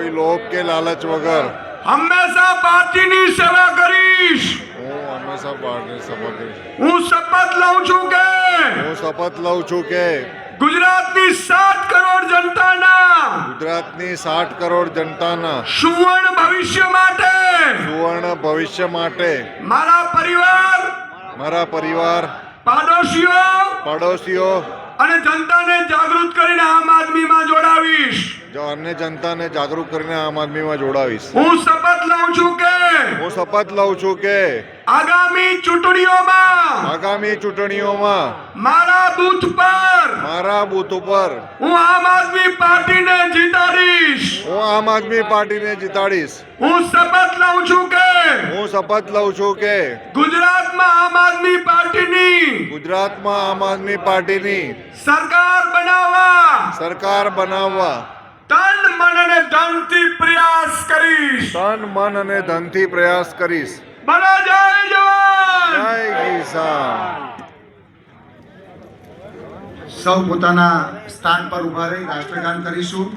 કોઈ લોભ કે લાલચ વગર હંમેશા પાર્ટીની સેવા કરીશ. હું હંમેશા પાર્ટીની સેવા કરીશ. હું શપથ લઉં છું કે હું શપથ લઉં છું કે ગુજરાતની 7 કરોડ જનતાના ગુજરાતની 60 કરોડ જનતાના સુવર્ણ ભવિષ્ય માટે સુવર્ણ ભવિષ્ય માટે મારા પરિવાર, પડોશીઓ અને જનતાને જાગૃત કરીને આમ આદમીમાં જોડાવીશ. અન્ય જનતાને જાગૃત કરીને આમ આદમીમાં જોડાવીશ. હું શપથ લઉં છું કે આગામી ચૂંટણીઓમાં મારા બૂથ ઉપર હું આમ આદમી પાર્ટીને જીતાડીશ. હું શપથ લઉં છું કે ગુજરાતમાં આમ આદમી પાર્ટીની સરકાર બનાવવા તન મન અને ધનથી પ્રયાસ કરીશ. બોલો જય જવાન, જય કિસાન. સૌ પોતાના સ્થાન પર ઉભા રહી રાષ્ટ્રગાન કરીશું.